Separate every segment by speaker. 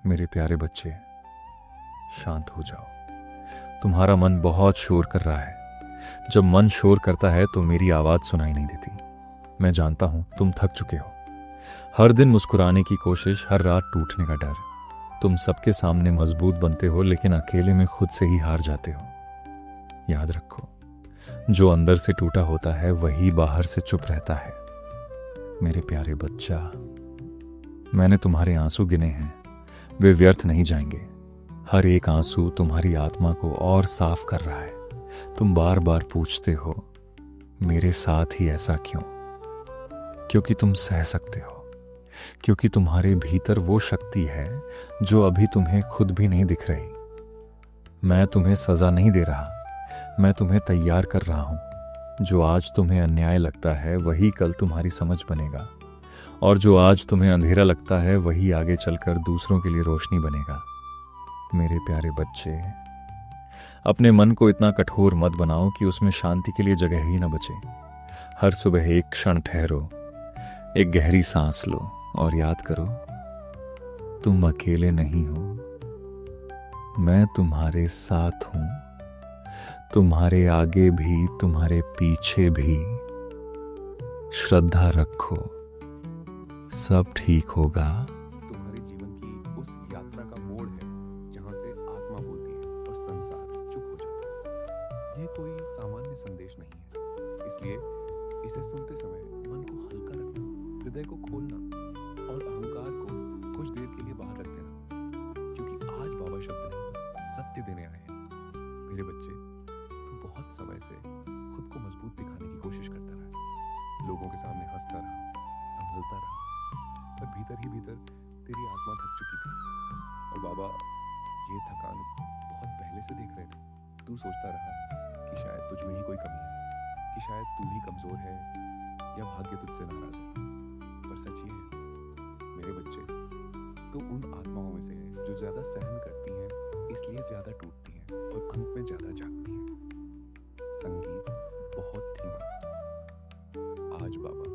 Speaker 1: मेरे प्यारे बच्चे, शांत हो जाओ। तुम्हारा मन बहुत शोर कर रहा है। जब मन शोर करता है तो मेरी आवाज सुनाई नहीं देती। मैं जानता हूं तुम थक चुके हो। हर दिन मुस्कुराने की कोशिश, हर रात टूटने का डर। तुम सबके सामने मजबूत बनते हो, लेकिन अकेले में खुद से ही हार जाते हो। याद रखो, जो अंदर से टूटा होता है वही बाहर से चुप रहता है। मेरे प्यारे बच्चा, मैंने तुम्हारे आंसू गिने हैं, वे व्यर्थ नहीं जाएंगे। हर एक आंसू तुम्हारी आत्मा को और साफ कर रहा है। तुम बार बार पूछते हो, मेरे साथ ही ऐसा क्यों? क्योंकि तुम सह सकते हो, क्योंकि तुम्हारे भीतर वो शक्ति है जो अभी तुम्हें खुद भी नहीं दिख रही। मैं तुम्हें सजा नहीं दे रहा, मैं तुम्हें तैयार कर रहा हूं। जो आज तुम्हें अन्याय लगता है वही कल तुम्हारी समझ बनेगा, और जो आज तुम्हें अंधेरा लगता है वही आगे चलकर दूसरों के लिए रोशनी बनेगा। मेरे प्यारे बच्चे, अपने मन को इतना कठोर मत बनाओ कि उसमें शांति के लिए जगह ही न बचे। हर सुबह एक क्षण ठहरो, एक गहरी सांस लो और याद करो, तुम अकेले नहीं हो। मैं तुम्हारे साथ हूं, तुम्हारे आगे भी, तुम्हारे पीछे भी। श्रद्धा रखो, सब ठीक होगा।
Speaker 2: तुम्हारे जीवन की उस यात्रा का मोड़ है जहां से आत्मा बोलती है और संसार चुप हो जाता है। यह कोई सामान्य संदेश नहीं है, इसलिए इसे सुनते समय मन को हल्का रखना, हृदय को खोलना और अहंकार को कुछ देर के लिए बाहर रख देना, क्योंकि आज बाबा शब्द नहीं, सत्य देने आए हैं। मेरे बच्चे, तू बहुत समय से खुद को मजबूत दिखाने की कोशिश करता रहा, लोगों के सामने हंसता रहा, संभलता रहा, पर भीतर ही भीतर तेरी आत्मा थक चुकी थी। और बाबा ये थकान बहुत पहले से देख रहे थे। तू सोचता रहा कि शायद तुझ में ही कोई कमी है, कि शायद तू ही कमजोर है या भाग्य तुझसे नाराज है। पर सच ये है मेरे बच्चे, तो उन आत्माओं में से है जो ज्यादा सहन करती हैं, इसलिए ज्यादा टूटती हैं और अंत में ज्यादा जागती हैं। संगीत बहुत धीमा। आज बाबा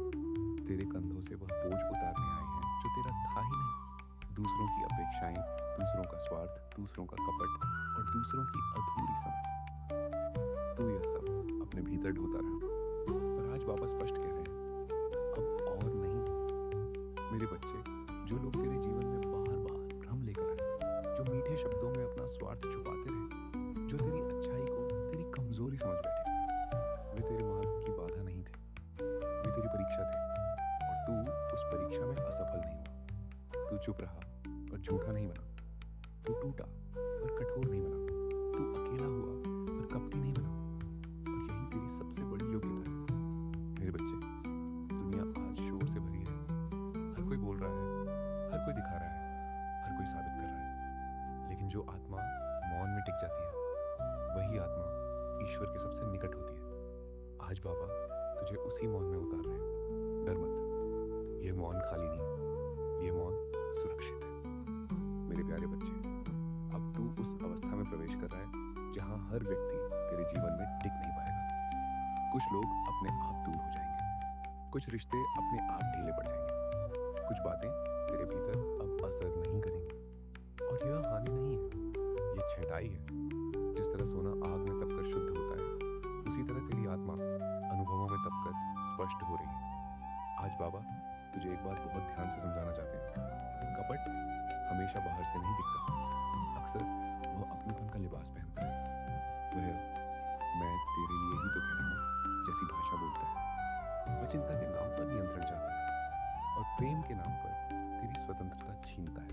Speaker 2: तेरे कंधों से वह बोझ उतारने आए हैं जो तेरा था ही नहीं। दूसरों की अपेक्षाएं, दूसरों का स्वार्थ, दूसरों का कपट और दूसरों की अधूरी समझ। तू यह सब अपने भीतर ढोता रहा, पर आज बाबा स्पष्ट कह रहे हैं, अब और नहीं। मेरे बच्चे, जो लोग तेरे जीवन में बार बार भ्रम लेकर आए, जो मीठे शब्दों में अपना स्वार्थ छुपाते रहे, जो तेरी अच्छाई को तेरी कमजोरी समझ बैठे, वे तेरे मार्ग की बाधा नहीं थे, वे तेरी परीक्षा थे। और तू उस परीक्षा में असफल नहीं हुआ। तू चुप रहा पर झूठा नहीं बना, तू टूटा पर कठोर नहीं बना, तू अकेला हुआ पर कपटी नहीं बना। और यही तेरी सबसे बड़ी योग्यता है। मेरे बच्चे, दुनिया आज शोर से भरी है। हर कोई बोल रहा है, हर कोई दिखा रहा है, हर कोई साबित कर रहा है, लेकिन जो आत्मा मौन में टिक जाती है वही आत्मा ईश्वर के सबसे निकट होती है। आज बाबा तुझे उसी मौन में उतार रहे हैं। डर मत, यह मौन खाली नहीं, यह मौन सुरक्षित है। मेरे प्यारे बच्चे, अब तू उस अवस्था में प्रवेश कर रहा है जहां हर व्यक्ति तेरे जीवन में टिक नहीं पाएगा। कुछ लोग अपने आप दूर हो जाएंगे, कुछ रिश्ते अपने आप ढीले पड़ जाएंगे, कुछ बातें तेरे भीतर अब असर नहीं करेंगी। और यह हानि नहीं है, यह छटाई है। जिस तरह सोना आग में तपकर शुद्ध होता है, उसी तरह तेरी आत्मा अनुभवों में तपकर स्पष्ट हो रही है। आज बाबा तुझे एक बात बहुत ध्यान से समझाना चाहते हैं। कपट हमेशा बाहर से नहीं दिखता, अक्सर वो अपनेपन का लिबास पहनता है। वह मैं तेरे लिए ही तो कह रहा हूँ जैसी भाषा बोलता है। वह चिंता के नाम पर नियंत्रण चाहता है और प्रेम के नाम पर तेरी स्वतंत्रता छीनता है।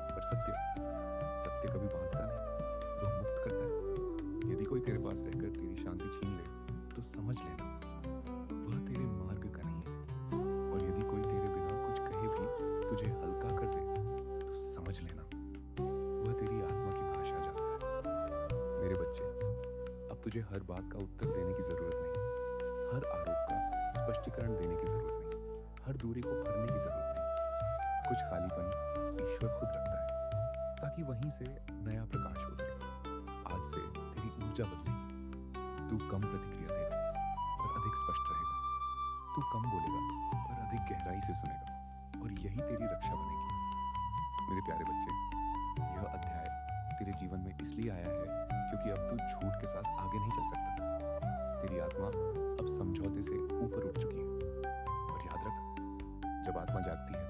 Speaker 2: पर सत्य कभी बांधता नहीं, वह मुक्त करता है। यदि कोई तेरे पास रहकर तेरी शांति छीन ले तो समझ लेना वह तेरे मार्ग का नहीं है। और यदि कोई तेरे बिना कुछ कहे भी तुझे हल्का कर दे तो समझ लेना वह तेरी आत्मा की भाषा जानता है। मेरे बच्चे, अब तुझे हर बात का उत्तर देने की जरूरत नहीं, हर आरोप का स्पष्टीकरण देने की जरूरत नहीं, हर दूरी को भरने की जरूरत नहीं। कुछ खालीपन ईश्वर खुद रखता है ताकि वहीं से नया प्रकाश उतरे। आज से तेरी ऊर्जा बदलेगी। तू कम प्रतिक्रिया देगा पर अधिक स्पष्ट रहेगा, तू कम बोलेगा पर अधिक गहराई से सुनेगा, और यही तेरी रक्षा बनेगी। मेरे प्यारे बच्चे, यह अध्याय तेरे जीवन में इसलिए आया है क्योंकि अब तू झूठ के साथ आगे नहीं चल सकता। तेरी आत्मा अब समझौते से ऊपर उठ चुकी है। और याद रख, जब आत्मा जागती है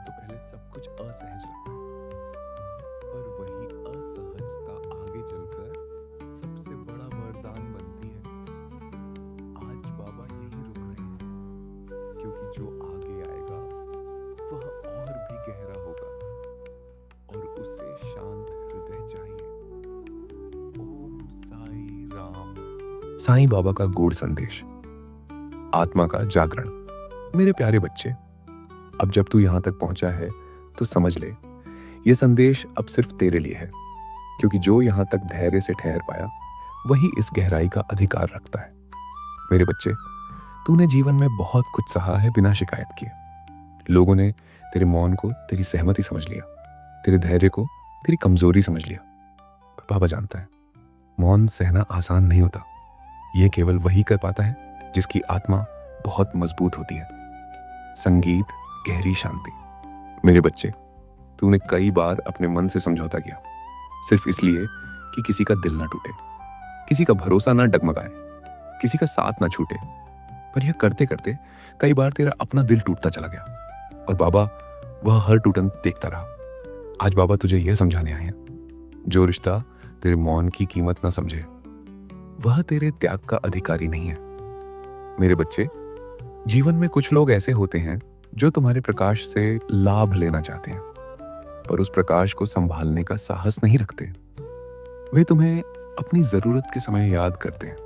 Speaker 2: तो पहले सब कुछ असहज लगता है, पर वही असहजता आगे चलकर सबसे बड़ा वरदान बनती है। आज बाबा यही रुक रहे हैं, क्योंकि जो आगे आएगा वह और भी गहरा होगा और उसे शांत हृदय चाहिए। ओम साई राम। साईं बाबा का गूढ़ संदेश, आत्मा का जागरण। मेरे प्यारे बच्चे, अब जब तू यहां तक पहुंचा है तो समझ ले, यह संदेश अब सिर्फ तेरे लिए है, क्योंकि जो यहां तक धैर्य से ठहर पाया वही इस गहराई का अधिकार रखता है। मेरे बच्चे, तूने जीवन में बहुत कुछ सहा है बिना शिकायत किए। लोगों ने तेरे मौन को तेरी सहमति समझ लिया, तेरे धैर्य को तेरी कमजोरी समझ लिया। पर बाबा जानता है, मौन सहना आसान नहीं होता। यह केवल वही कर पाता है जिसकी आत्मा बहुत मजबूत होती है। संगीत, गहरी शांति। मेरे बच्चे, तूने कई बार अपने मन से समझौता किया, सिर्फ इसलिए कि किसी का दिल ना टूटे, किसी का भरोसा ना डगमगाए, किसी का साथ ना छूटे। पर यह करते करते कई बार तेरा अपना दिल टूटता चला गया और बाबा वह हर टूटन देखता रहा। आज बाबा तुझे यह समझाने आए हैं, जो रिश्ता तेरे मौन की कीमत ना समझे वह तेरे त्याग का अधिकारी नहीं है। मेरे बच्चे, जीवन में कुछ लोग ऐसे होते हैं जो तुम्हारे प्रकाश से लाभ लेना चाहते हैं, पर उस प्रकाश को संभालने का साहस नहीं रखते। वे तुम्हें अपनी जरूरत के समय याद करते हैं,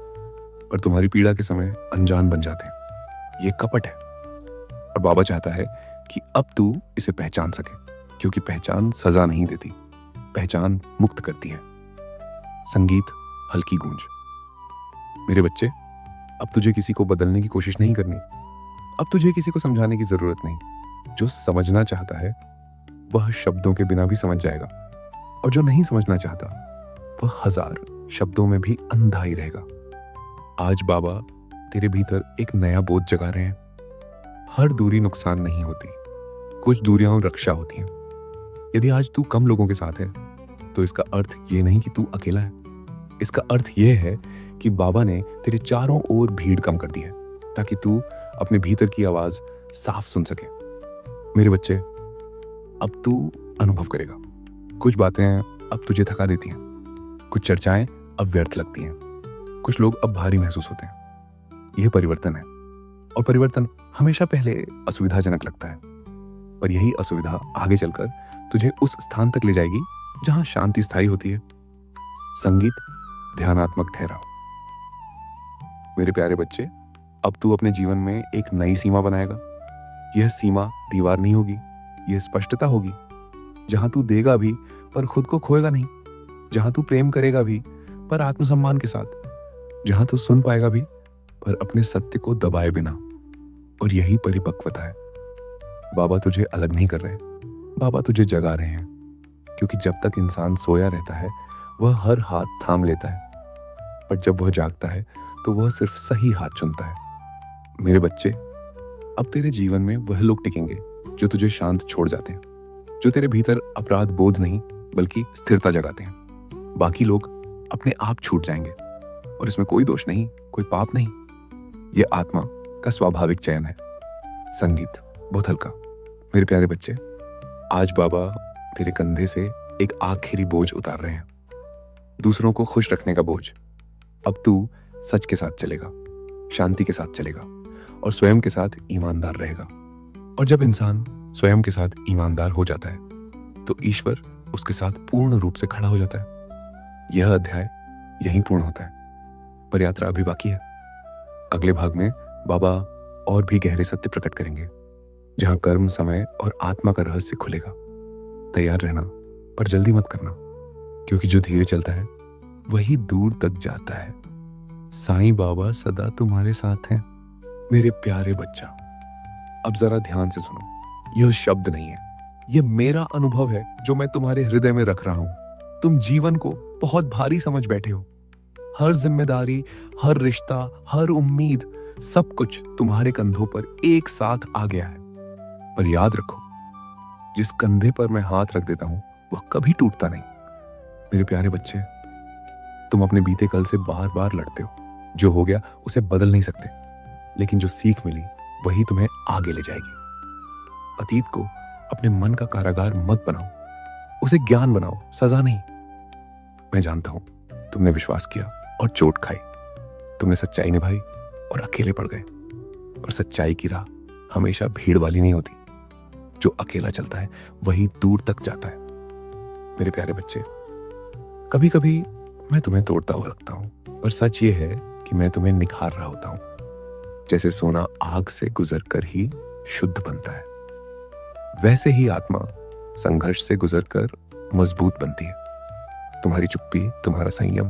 Speaker 2: पर तुम्हारी पीड़ा के समय अनजान बन जाते हैं। ये कपट है और बाबा चाहता है कि अब तू इसे पहचान सके, क्योंकि पहचान सजा नहीं देती, पहचान मुक्त करती है। संगीत, हल्की गूंज। मेरे बच्चे, अब तुझे किसी को बदलने की कोशिश नहीं करनी, अब तुझे किसी को समझाने की जरूरत नहीं। जो समझना चाहता है वह शब्दों के बिना भी समझ जाएगा, और जो नहीं समझना चाहता वह 1000 शब्दों में भी अंधा ही रहेगा। आज बाबा तेरे भीतर एक नया बोध जगा रहे हैं। हर दूरी नुकसान नहीं होती, कुछ दूरियां रक्षा होती हैं। यदि आज तू कम लोगों के साथ है तो इसका अर्थ ये नहीं कि तू अकेला है। इसका अर्थ यह है कि बाबा ने तेरे चारों ओर भीड़ कम कर दी है, ताकि तू अपने भीतर की आवाज साफ सुन सके। मेरे बच्चे, अब तू अनुभव करेगा। कुछ बातें अब तुझे थका देती हैं, कुछ चर्चाएं अब व्यर्थ लगती हैं, कुछ लोग अब भारी महसूस होते हैं। यह परिवर्तन है, और परिवर्तन हमेशा पहले असुविधाजनक लगता है, पर यही असुविधा आगे चलकर तुझे उस स्थान तक ले जाएगी जहां शांति स्थायी होती है। संगीत, ध्यानात्मक ठहराव। मेरे प्यारे बच्चे, अब तू अपने जीवन में एक नई सीमा बनाएगा। यह सीमा दीवार नहीं होगी, यह स्पष्टता होगी। जहां तू देगा भी पर खुद को खोएगा नहीं, जहां तू प्रेम करेगा भी पर आत्मसम्मान के साथ, जहां तू सुन पाएगा भी पर अपने सत्य को दबाए बिना। और यही परिपक्वता है। बाबा तुझे अलग नहीं कर रहे, बाबा तुझे जगा रहे हैं, क्योंकि जब तक इंसान सोया रहता है वह हर हाथ थाम लेता है, पर जब वह जागता है तो वह सिर्फ सही हाथ चुनता है। मेरे बच्चे, अब तेरे जीवन में वह लोग टिकेंगे जो तुझे शांत छोड़ जाते हैं, जो तेरे भीतर अपराध बोध नहीं बल्कि स्थिरता जगाते हैं। बाकी लोग अपने आप छूट जाएंगे, और इसमें कोई दोष नहीं, कोई पाप नहीं। यह आत्मा का स्वाभाविक चयन है। संगीत, बहुत हल्का। मेरे प्यारे बच्चे, आज बाबा तेरे कंधे से एक आखिरी बोझ उतार रहे हैं, दूसरों को खुश रखने का बोझ। अब तू सच के साथ चलेगा, शांति के साथ चलेगा, और स्वयं के साथ ईमानदार रहेगा। और जब इंसान स्वयं के साथ ईमानदार हो जाता है तो ईश्वर उसके साथ पूर्ण रूप से खड़ा हो जाता है। यह अध्याय यहीं पूर्ण होता है, पर यात्रा अभी बाकी है। अगले भाग में बाबा और भी गहरे सत्य प्रकट करेंगे, जहां कर्म, समय और आत्मा का रहस्य खुलेगा। तैयार रहना, पर जल्दी मत करना, क्योंकि जो धीरे चलता है वही दूर तक जाता है। साईं बाबा सदा तुम्हारे साथ हैं। मेरे प्यारे बच्चा, अब जरा ध्यान से सुनो। यह शब्द नहीं है, यह मेरा अनुभव है जो मैं तुम्हारे हृदय में रख रहा हूं। तुम जीवन को बहुत भारी समझ बैठे हो। हर जिम्मेदारी, हर रिश्ता, हर उम्मीद, सब कुछ तुम्हारे कंधों पर एक साथ आ गया है। पर याद रखो, जिस कंधे पर मैं हाथ रख देता हूं वह कभी टूटता नहीं। मेरे प्यारे बच्चे, तुम अपने बीते कल से बार बार लड़ते हो। जो हो गया उसे बदल नहीं सकते, लेकिन जो सीख मिली वही तुम्हें आगे ले जाएगी। अतीत को अपने मन का कारागार मत बनाओ, उसे ज्ञान बनाओ, सजा नहीं। मैं जानता हूं तुमने विश्वास किया और चोट खाई, तुमने सच्चाई निभाई और अकेले पड़ गए। पर सच्चाई की राह हमेशा भीड़ वाली नहीं होती। जो अकेला चलता है वही दूर तक जाता है। मेरे प्यारे बच्चे, कभी कभी मैं तुम्हें तोड़ता हुआ लगता हूं, पर सच ये है कि मैं तुम्हें निखार रहा होता हूं। जैसे सोना आग से गुजर कर ही शुद्ध बनता है, वैसे ही आत्मा संघर्ष से गुजरकर मजबूत बनती है। तुम्हारी चुप्पी, तुम्हारा संयम,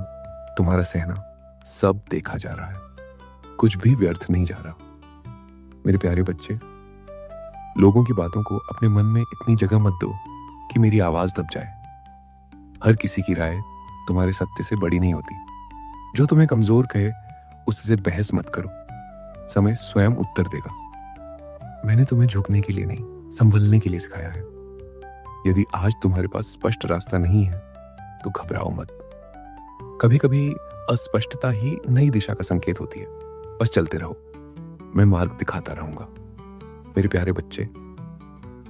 Speaker 2: तुम्हारा सहना सब देखा जा रहा है, कुछ भी व्यर्थ नहीं जा रहा। मेरे प्यारे बच्चे, लोगों की बातों को अपने मन में इतनी जगह मत दो कि मेरी आवाज दब जाए। हर किसी की राय तुम्हारे सत्य से बड़ी नहीं होती। जो तुम्हें कमजोर कहे उससे बहस मत करो, समय स्वयं उत्तर देगा। मैंने तुम्हें झुकने के लिए नहीं, संभलने के लिए सिखाया है। यदि आज तुम्हारे पास स्पष्ट रास्ता नहीं है तो घबराओ मत। कभी कभी अस्पष्टता ही नई दिशा का संकेत होती है। बस चलते रहो, मैं मार्ग दिखाता रहूंगा। मेरे प्यारे बच्चे,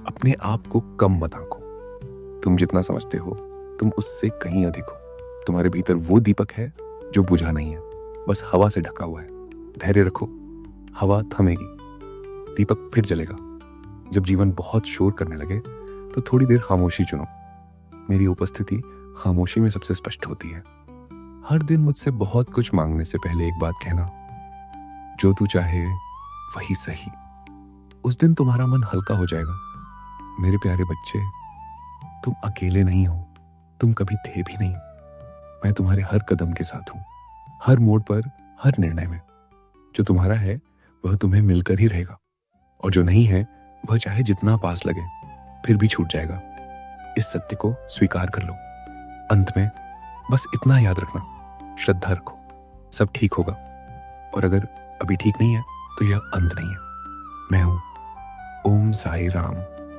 Speaker 2: अपने आप को कम मत आंको। तुम जितना समझते हो तुम उससे कहीं अधिक हो। तुम्हारे भीतर वो दीपक है जो बुझा नहीं है, बस हवा से ढका हुआ है। धैर्य रखो, हवा थमेगी, दीपक फिर जलेगा। जब जीवन बहुत शोर करने लगे तो थोड़ी देर खामोशी चुनो। मेरी उपस्थिति खामोशी में सबसे स्पष्ट होती है। हर दिन मुझसे बहुत कुछ मांगने से पहले एक बात कहना, जो तू चाहे वही सही। उस दिन तुम्हारा मन हल्का हो जाएगा। मेरे प्यारे बच्चे, तुम अकेले नहीं हो, तुम कभी थे भी नहीं। मैं तुम्हारे हर कदम के साथ हूं, हर मोड़ पर, हर निर्णय में। जो तुम्हारा है वह तुम्हें मिलकर ही रहेगा, और जो नहीं है वह चाहे जितना पास लगे फिर भी छूट जाएगा। इस सत्य को स्वीकार कर लो। अंत में बस इतना याद रखना, श्रद्धा रखो, सब ठीक होगा। और अगर अभी ठीक नहीं है तो यह अंत नहीं है। मैं हूं। ओम साई राम।